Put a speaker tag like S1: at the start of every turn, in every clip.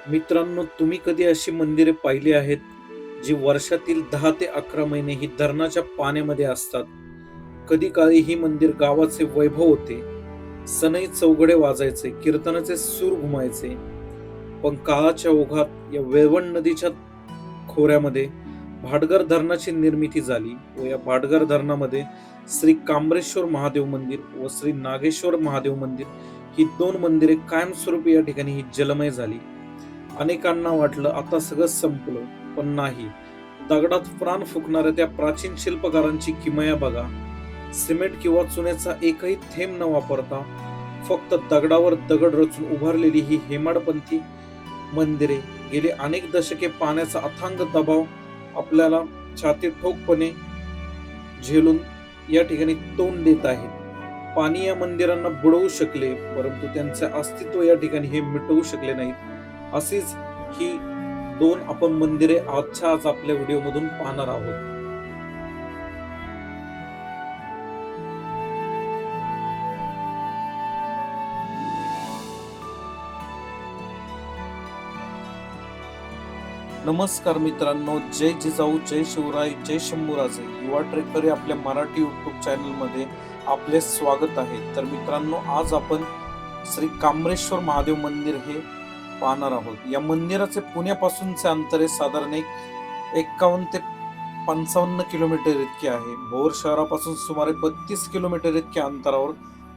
S1: मित्रांनो, तुम्ही कधी अशी मंदिरे पाहिली आहेत जी वर्षातील 10 ते 11 महिने ही धरणाच्या पाण्यामध्ये असतात? कधी काळी ही मंदिर गावाचे वैभव होते. सनई चौघडे वाजायचे, कीर्तनाचे सूर घुमायचे. पण काळाच्या ओघात या वेळवण नदीच्या खोऱ्यामध्ये भाटघर धरणाची निर्मिती झाली व या भाटघर धरणामध्ये श्री कांबरेश्वर महादेव मंदिर व श्री नागेश्वर महादेव मंदिर ही दोन मंदिरे कायमस्वरूपी या ठिकाणी ही जलमय झाली. अनेकांना वाटलं आता सगळं संपलं, पण नाही. दगडात प्राण फुकणाऱ्या त्या प्राचीन शिल्पकारांची किमया बघा. सिमेंट किंवा चुन्याचा एकही थेंब न वापरता फक्त दगडावर दगड रचून उभारलेली ही हेमाडपंथी मंदिरे गेली अनेक दशके पाण्याचा अथांग दबाव आपल्याला छाती ठोकपणे झेलून या ठिकाणी तोंड देत आहेत. पाणी या मंदिरांना बुडवू शकले, परंतु त्यांचे अस्तित्व या ठिकाणी हे मिटवू शकले नाहीत. अशीच ही दोन आपण मंदिरे आजच्या आज आपल्या व्हिडिओमधून पाहणार आहोत. नमस्कार मित्रांनो, जय जिजाऊ, जय शिवराय, जय शंभूराजे. युवा ट्रेकर या आपल्या मराठी युट्यूब चॅनल मध्ये आपले स्वागत आहे. तर मित्रांनो, आज आपण श्री कांबरेश्वर महादेव मंदिर हे पाहणार आहोत. या मंदिराचे पुण्यापासूनचे अंतर साधारण 51 ते 55 किलोमीटर इतके आहे. भोर शहरापासून सुमारे 32 किलोमीटर इतक्या अंतरावर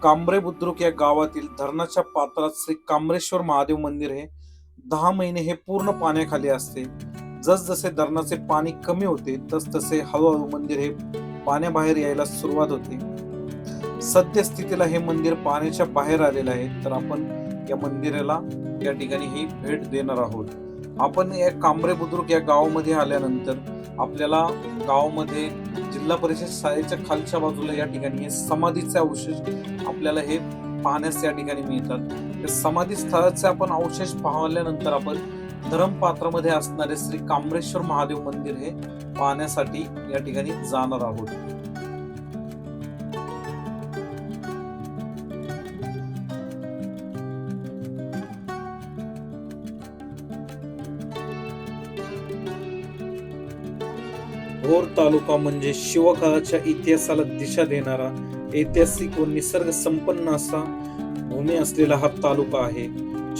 S1: कांबरे बुद्रुक या गावातील धरणाच्या पात्रात श्री कांबरेश्वर महादेव मंदिर हे 10 महिने हे पूर्ण पाण्याखाली असते. जसजसे धरणाचे पाणी कमी होते तसतसे हळूहळू मंदिर हे पाण्याबाहेर यायला सुरुवात होते. सद्यस्थितीला हे मंदिर पाण्याच्या बाहेर आलेले आहे. तर आपण या मंदिराला या ठिकाणी ही भेट देणार आहोत. आपण या कांबरे बुद्रुक या गावामध्ये आल्यानंतर आपल्याला गावामध्ये जिल्हा परिषद शाळेच्या खालच्या बाजूला या ठिकाणी हे समाधीचे अवशेष आपल्याला हे पाहण्यास या ठिकाणी मिळतात. समाधी स्थळाचे आपण अवशेष पाहिल्यानंतर आपण धरमपात्रामध्ये असणारे श्री कांबरेश्वर महादेव मंदिर हे पाहण्यासाठी या ठिकाणी जाणार आहोत. भोर तालुका म्हणजे शिवकाळाच्या इतिहासाला दिशा देणारा, ऐतिहासिक व निसर्ग संपन्न असा भूमी असलेला हा तालुका आहे.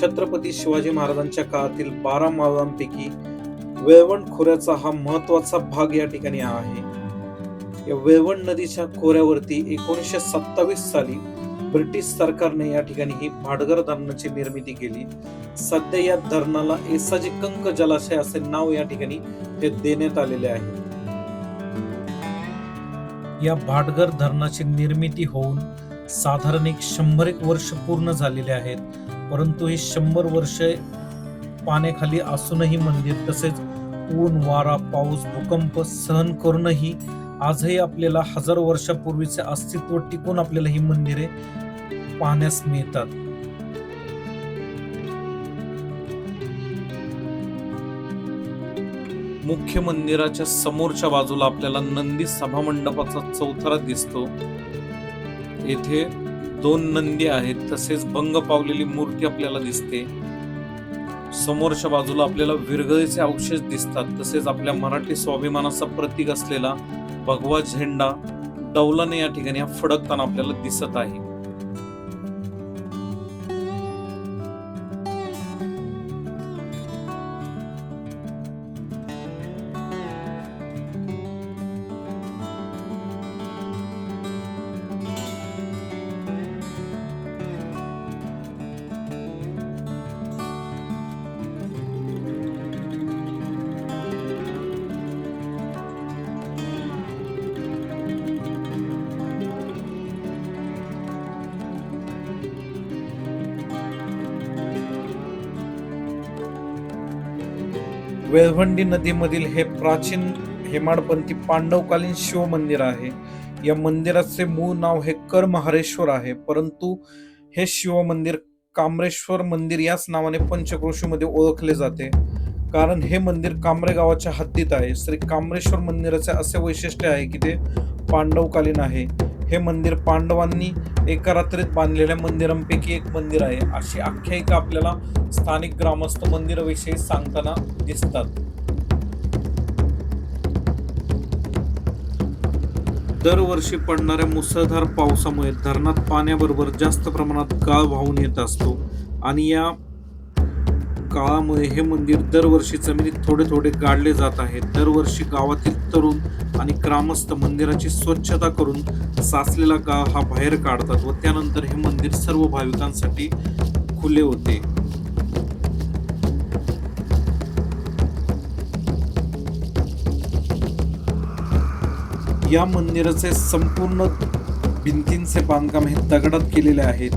S1: छत्रपती शिवाजी महाराजांच्या काळातील 12 मावळांपैकी वेळवण खोऱ्याचा हा महत्वाचा भाग या ठिकाणी आहे. या वेळवण नदीच्या खोऱ्यावरती 1927 साली ब्रिटिश सरकारने या ठिकाणी ही भाटघर धरणाची निर्मिती केली. सध्या या धरणाला येसाजी कंक जलाशय असे नाव या ठिकाणी ते देण्यात आलेले आहे. या भाटघर धरणाची निर्मिती होऊन साधारण 100 वर्ष पूर्ण झालेले आहेत. परंतु हे 100 वर्ष पाण्याखाली असूनही मंदिर तसेच ऊन, वारा, पाऊस, भूकंप सहन करूनही आजही आपल्याला हजारो वर्षापूर्वीचे अस्तित्व टिकून आपल्याला ही मंदिरे पाहण्यास मिळतात. मुख्य मंदिराच्या समोरच्या बाजूला आपल्याला नंदी सभामंडपाचा चौथरा दिसतो. येथे 2 नंदी आहेत, तसेच भंग पावलेली मूर्ती आपल्याला दिसते. समोरच्या बाजूला आपल्याला विरगळीचे अवशेष दिसतात. तसेच आपल्या मराठी स्वाभिमानाचा प्रतीक असलेला भगवा झेंडा डौलाने या ठिकाणी फडकताना आपल्याला दिसत आहे. वेळवंडी नदीमधील हे प्राचीन हेमाडपंथी पांडवकालीन शिव मंदिर आहे. या मंदिराचे मूळ नाव हे करमहरेश्वर आहे, परंतु हे शिव मंदिर कांबरेश्वर मंदिर याच नावाने पंचक्रोशीमध्ये ओळखले जाते, कारण हे मंदिर कांबरे गावाच्या हद्दीत आहे. श्री कांबरेश्वर मंदिराचे असे वैशिष्ट्य आहे की ते पांडवकालीन आहे. हे मंदिर पांडवांनी एका रात्रीत बांधलेल्या मंदिरांपैकी एक मंदिर आहे, अशी आख्यायिका आपल्याला स्थानिक ग्रामस्थ मंदिराविषयी सांगताना दिसतात. दरवर्षी पडणाऱ्या मुसळधार पावसामुळे धरणात पाण्याबरोबर जास्त प्रमाणात गाळ वाहून येत असतो आणि या काळामुळे हे मंदिर दरवर्षी जमिनीत थोडे थोडे गाडले जात आहे. दरवर्षी गावातील तरुण आणि ग्रामस्थ मंदिराची स्वच्छता करून साचलेला गाळ हा बाहेर काढतात व त्यानंतर हे मंदिर सर्व भाविकांसाठी खुले होते. या मंदिराचे संपूर्ण भिंतींचे बांधकाम हे दगडात केलेले आहेत.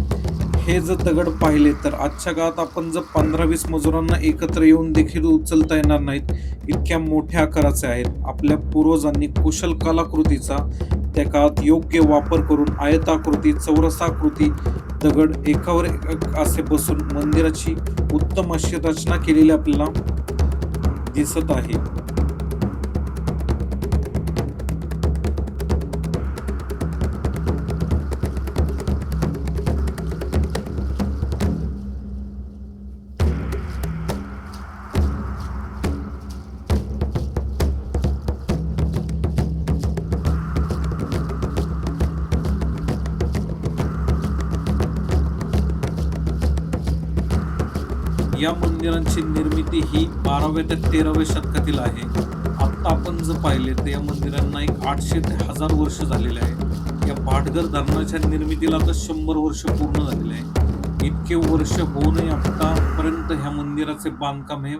S1: हे जर दगड पाहिले तर आजच्या काळात आपण जर 15-20 मजुरांना एकत्र येऊन देखील उचलता येणार नाहीत, इतक्या मोठ्या आकाराचे आहेत. आपल्या पूर्वजांनी कुशल कलाकृतीचा त्या काळात योग्य वापर करून आयताकृती, चौरसाकृती दगड एकावर एक असे बसून मंदिराची उत्तम अशी रचना केलेली आपल्याला दिसत आहे. या मंदिरांची निर्मिती ही 12व्या ते 13व्या शतकातील आहे. आता आपण जर पाहिले तर या मंदिरांना एक 800 ते 1000 वर्ष झालेले आहे. या पाटघर धरणाच्या निर्मितीला आता 100 वर्ष पूर्ण झालेले आहे. इतके वर्ष होऊनही आतापर्यंत ह्या मंदिराचे बांधकाम हे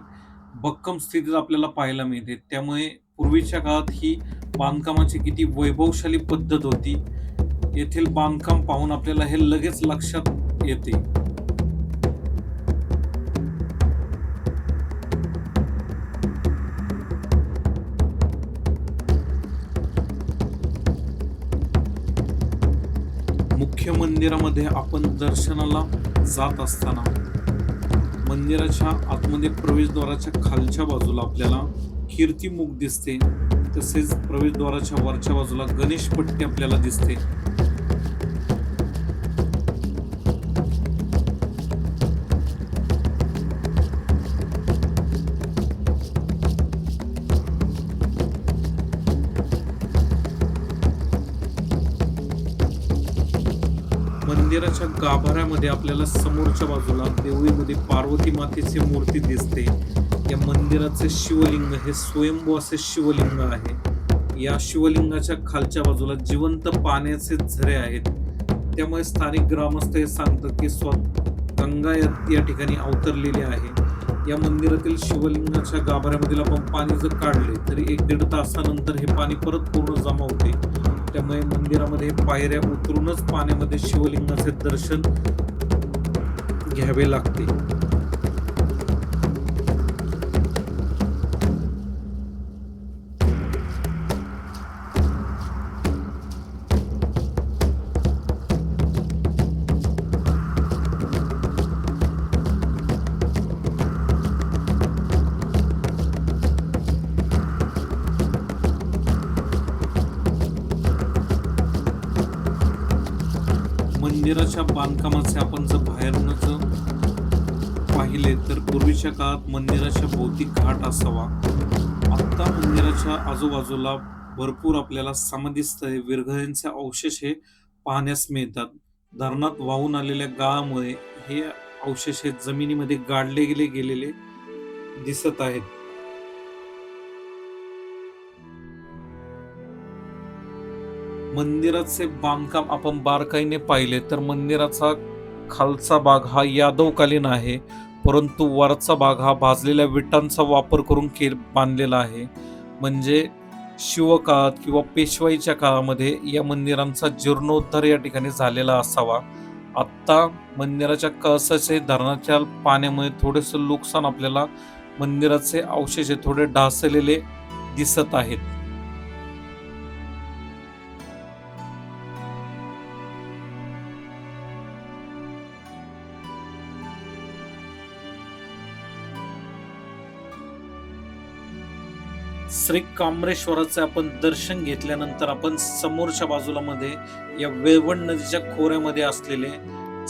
S1: भक्कम स्थितीत आपल्याला पाहायला मिळते. त्यामुळे पूर्वीच्या काळात ही बांधकामाची किती वैभवशाली पद्धत होती, येथील बांधकाम पाहून आपल्याला हे लगेच लक्षात येते. मुख्य मंदिरामध्ये आपण दर्शनाला जात असताना मंदिराच्या आतमध्ये प्रवेशद्वाराच्या खालच्या बाजूला आपल्याला कीर्तिमुख दिसते. तसेच प्रवेशद्वाराच्या वरच्या बाजूला गणेश पट्टी आपल्याला दिसते. मंदिराच्या गाभाऱ्यामध्ये आपल्याला समोरच्या बाजूला देवळीमध्ये पार्वती मातेची मूर्ती दिसते. या मंदिराचे शिवलिंग हे स्वयंभू असे शिवलिंग आहे. या शिवलिंगाच्या खालच्या बाजूला जिवंत पाण्याचे झरे आहेत. त्यामुळे स्थानिक ग्रामस्थ हे सांगतात की गंगा या ठिकाणी अवतरलेली आहे. या मंदिरातील शिवलिंगाच्या गाभाऱ्यामधील आपण पाणी जर काढले तरी 1-1.5 तासानंतर हे पाणी परत पूर्ण जमा होते. त्यामुळे मंदिरामध्ये पायऱ्या उतरूनच पाण्यामध्ये शिवलिंगाचे दर्शन घ्यावे लागते. मंदिराच्या बांधकामाचे आपण जर बाहेरूनच पाहिले तर पूर्वीच्या काळात मंदिराच्या भोवती घाट असावा. आता मंदिराच्या आजूबाजूला भरपूर आपल्याला समाधीस्थळे, विरघळ्यांचे अवशेष हे पाहण्यास मिळतात. धरणात वाहून आलेल्या गाळामुळे हे अवशेष हे जमिनीमध्ये गाडले गेलेले दिसत आहेत. मंदिराचे बांधकाम आपण बारकाईने पाहिले तर मंदिराचा खालचा भाग हा यादवकालीन आहे, परंतु वरचा भाग हा भाजलेल्या विटांचा वापर करून बांधलेला आहे. म्हणजे शिवकाळात किंवा पेशवाईच्या काळामध्ये या मंदिरांचा जीर्णोद्धार या ठिकाणी झालेला असावा. आत्ता मंदिराच्या कळसाचे धरणाच्या पाण्यामुळे थोडेसे नुकसान आपल्याला मंदिराचे अवशेष थोडे ढासळलेले दिसत आहेत. श्री काम्रेश्वराचे आपण दर्शन घेतल्यानंतर आपण समोरच्या बाजूला मध्ये या वेवण नदीच्या खोऱ्यामध्ये असलेले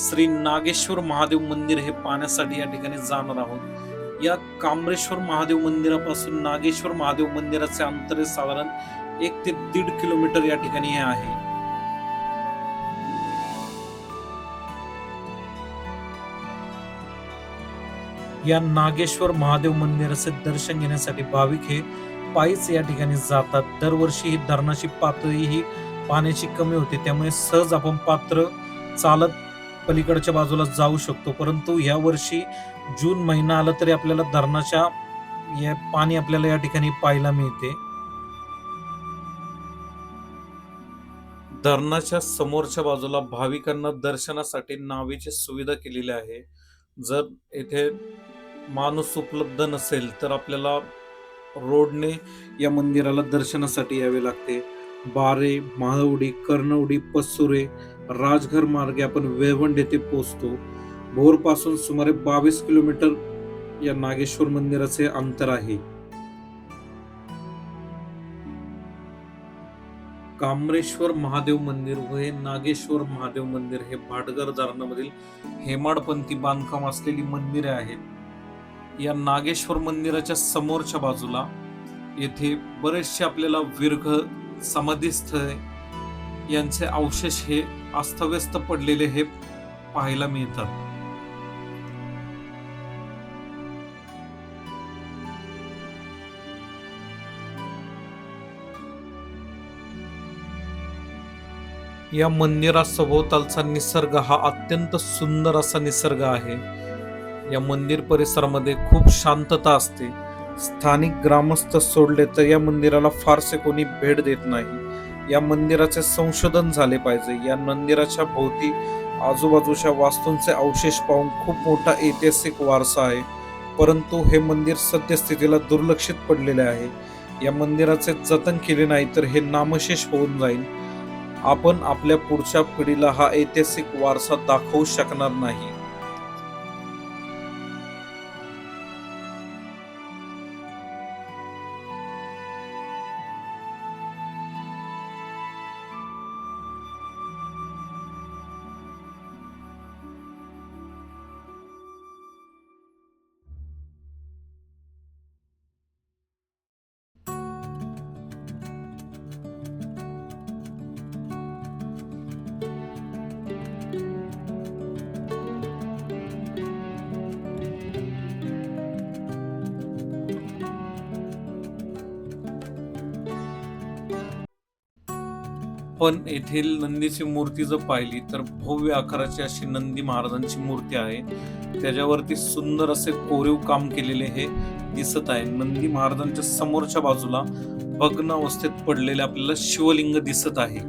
S1: श्री नागेश्वर महादेव मंदिर हे पाहण्यासाठी या ठिकाणी जाणार आहोत. या काम्रेश्वर महादेव मंदिरापासून नागेश्वर महादेव मंदिराचे अंतर साधारण 1 ते 1.5 किलोमीटर या ठिकाणी हे आहे. या नागेश्वर महादेव मंदिराचे दर्शन घेण्यासाठी भाविक हे पायीच या ठिकाणी जातात. दरवर्षी ही धरणाची पातळी ही पाण्याची कमी होते, त्यामुळे सहज आपण पात्र चालत पलीकडच्या बाजूला जाऊ शकतो. परंतु या वर्षी जून महिना आला तरी आपल्याला धरणाच्या पाणी आपल्याला या ठिकाणी पाहायला मिळते. धरणाच्या समोरच्या बाजूला भाविकांना दर्शनासाठी नावेची सुविधा केलेली आहे. जर येथे माणूस उपलब्ध नसेल तर आपल्याला रोडने या मंदिराला दर्शनासाठी यावे लागते. बारे, माहवडी, कर्णवडी, पसुरे, राजघर मार्गे आपण वेवंड येथे पोहोचतो. भोर पासून सुमारे 22 किलोमीटर या नागेश्वर मंदिराचे अंतर आहे. काम्रेश्वर महादेव मंदिर व हे नागेश्वर महादेव मंदिर हे भाटघर धरणामधील हेमाडपंथी बांधकाम असलेली मंदिरे आहेत. या नागेश्वर मंदिराच्या समोरच्या बाजूला येथे बरेचसे आपल्याला विर्घ, समाधीस्थळ यांचे अवशेष हे अस्तव्यस्त पडलेले हे पाहायला मिळतात. या मंदिरासभोवतालचा निसर्ग हा अत्यंत सुंदर असा निसर्ग आहे. या मंदिर परिसरामध्ये खूप शांतता असते. स्थानिक ग्रामस्थ सोडले तर या मंदिराला फारसे कोणी भेट देत नाही. या मंदिराचे संशोधन झाले पाहिजे. या मंदिराच्या भोवती आजूबाजूच्या वास्तूंचे अवशेष पाहून खूप मोठा ऐतिहासिक वारसा आहे, परंतु हे मंदिर सद्यस्थितीला दुर्लक्षित पडलेले आहे. या मंदिराचे जतन केले नाही तर हे नामशेष होऊन जाईल. आपण आपल्या पुढच्या पिढीला हा ऐतिहासिक वारसा दाखवू शकणार नाही. पण येथील नंदीची मूर्ती जर पाहिली तर भव्य आकाराची अशी नंदी महाराजांची मूर्ती आहे. त्याच्यावरती सुंदर असे कोरीव काम केलेले हे दिसत आहे. नंदी महाराजांच्या समोरच्या बाजूला भग्न अवस्थेत पडलेले आपल्याला शिवलिंग दिसत आहे.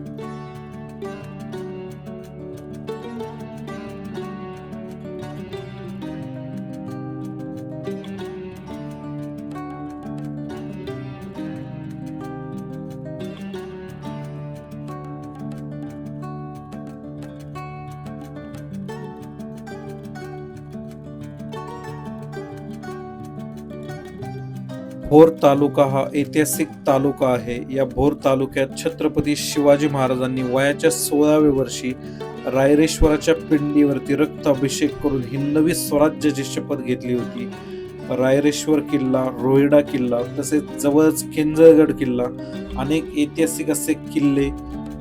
S1: भोर तालुका हा ऐतिहासिक तालुका आहे. या भोर तालुक्यात छत्रपती शिवाजी महाराजांनी वयाच्या 16व्या वर्षी रायरेश्वराच्या पिंडीवरती रक्त अभिषेक करून हिंदवी स्वराज्याची शपथ घेतली होती. रायरेश्वर किल्ला, रोहिडा किल्ला, तसेच जवळच किंजळगड किल्ला, अनेक ऐतिहासिक असे किल्ले,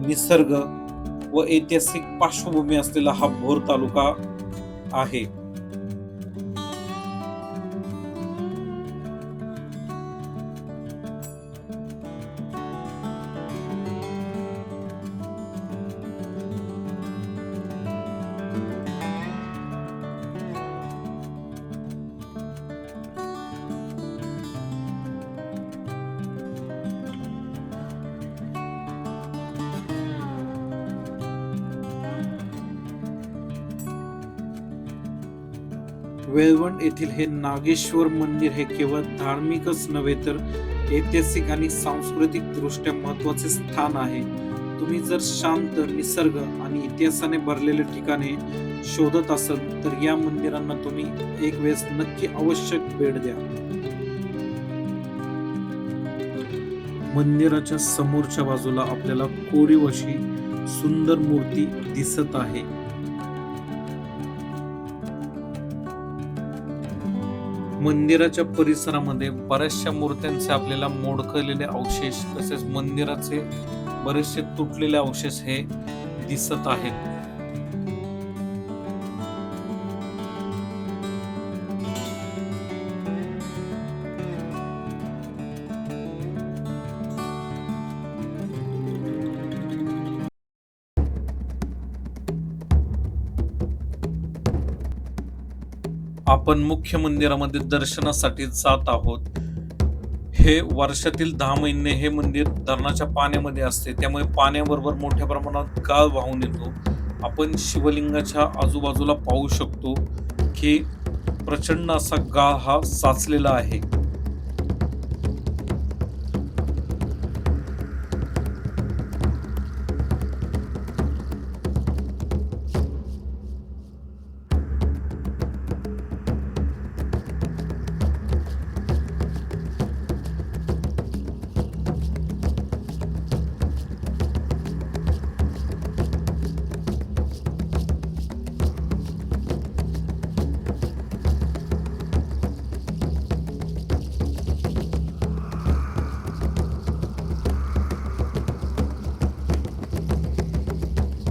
S1: निसर्ग व ऐतिहासिक पार्श्वभूमी असलेला हा भोर तालुका आहे. वेळवंड येथील हे नागेश्वर मंदिर हे केवळ धार्मिकच नव्हे तर ऐतिहासिक आणि सांस्कृतिक दृष्ट्या महत्वाचे स्थान आहे. तुम्ही जर शांत निसर्ग आणि इतिहासाने भरलेले ठिकाणे शोधत असाल तर या मंदिरांना तुम्ही एक वेळेस नक्की आवश्यक भेट द्या. मंदिराच्या समोरच्या बाजूला आपल्याला कोरीव अशी सुंदर मूर्ती दिसत आहे. मंदिराच्या परिसरामध्ये बऱ्याचशा मूर्त्यांचे आपल्याला मोडकळलेले अवशेष तसेच मंदिराचे बरेचसे तुटलेले अवशेष हे दिसत आहेत. आपण मुख्य मंदिरामध्ये दर्शनासाठी जात आहोत. हे वर्षातील 10 महिने हे मंदिर धरणाच्या पाण्यामध्ये असते, त्यामुळे पाण्याबरोबर मोठ्या प्रमाणात गाळ वाहून येतो. आपण शिवलिंगाच्या आजूबाजूला पाहू शकतो की प्रचंड असा गाळ हा साचलेला आहे.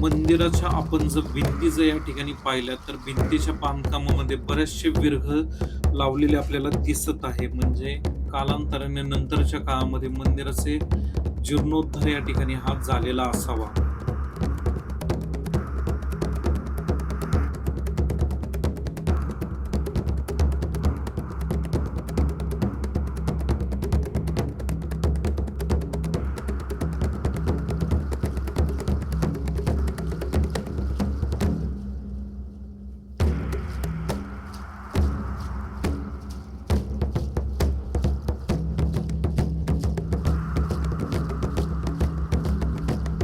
S1: मंदिराच्या आपण जर भिंती जर या ठिकाणी पाहिल्या तर भिंतीच्या बांधकामामध्ये बरेचसे विरघ लावलेले आपल्याला दिसत आहे. म्हणजे कालांतराने नंतरच्या काळामध्ये मंदिराचे जीर्णोद्धार या ठिकाणी हा झालेला असावा.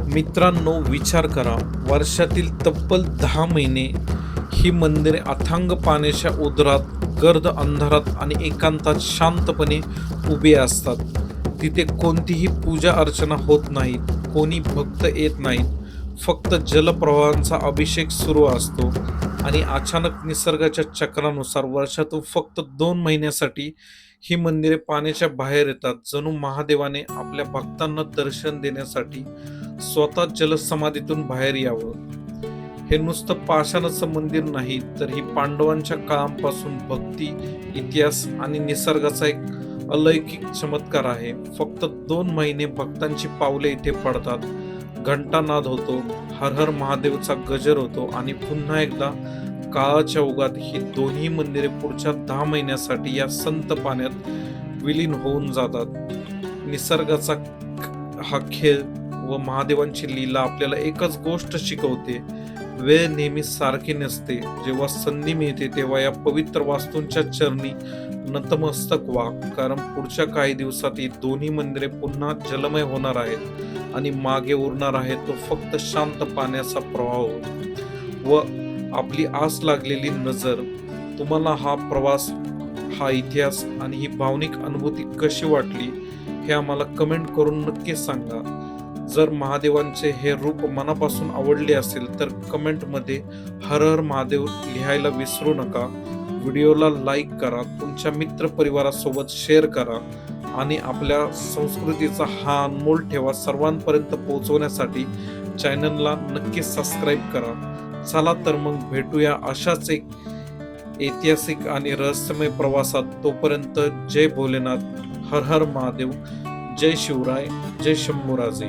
S1: मित्रांनो, विचार करा, वर्षातील तब्बल 10 महिने ही मंदिरे अथांग पाण्याच्या उदरात गर्द अंधारात आणि एकांतात शांतपणे उभी असतात. तिथे कोणतीही पूजा अर्चना होत नाही, कोणी भक्त येत नाहीत, फक्त जलप्रवाहांचा अभिषेक सुरू असतो आणि अचानक निसर्गाच्या चक्रानुसार वर्षातून फक्त 2 महिन्यासाठी ही मंदिरे पाण्याच्या बाहेर येतात. जणू महादेवाने आपल्या भक्तांना दर्शन देण्यासाठी स्वतः जलसमाधीतून बाहेर यावं. हे नुसतं पाषाणाचं मंदिर नाही, तर ही पांडवांच्या काळापासून भक्ती, इतिहास आणि निसर्गाचा एक अलौकिक चमत्कार आहे. फक्त 2 महिने भक्तांची पावले इथे पडतात, घंटानाद होतो, हर हर महादेवचा गजर होतो आणि पुन्हा एकदा काळाच्या ओघात ही दोन्ही मंदिरे पुढच्या 10 महिन्यासाठी या संत पाण्यात विलीन होऊन जातात. निसर्गाचा हा खेळ व महादेवांची लीला आपल्याला एकच गोष्ट शिकवते: वेळ नेहमी सारखी नसते. जेव्हा संधी मिळते तेव्हा या पवित्र वास्तूंच्या चरणी नतमस्तक व्हा, कारण पुढच्या काही दिवसात ही दोन्ही मंदिरे पुन्हा जलमय होणार आहेत आणि मागे उरणार आहे तो फक्त शांत पाण्याचा प्रवाह व आपली आस लागलेली नजर. तुम्हाला हा प्रवास, हा इतिहास आणि ही भावनिक अनुभूती कशी वाटली हे आम्हाला कमेंट करून नक्की सांगा. जर महादेवांचे हे रूप मनापासून आवडले असेल तर कमेंटमध्ये हर हर महादेव लिहायला विसरू नका. व्हिडिओला लाईक करा, तुमच्या मित्रपरिवारासोबत शेअर करा आणि आपल्या संस्कृतीचा हा अनमोल ठेवा सर्वांपर्यंत पोहोचवण्यासाठी चॅनलला नक्की सबस्क्राईब करा. चला तर मग भेटूया अशाच एक ऐतिहासिक आणि रहस्यमय प्रवासात. तोपर्यंत जय भोलेनाथ, हर हर महादेव, जय शिवराय, जय शंभूराजे.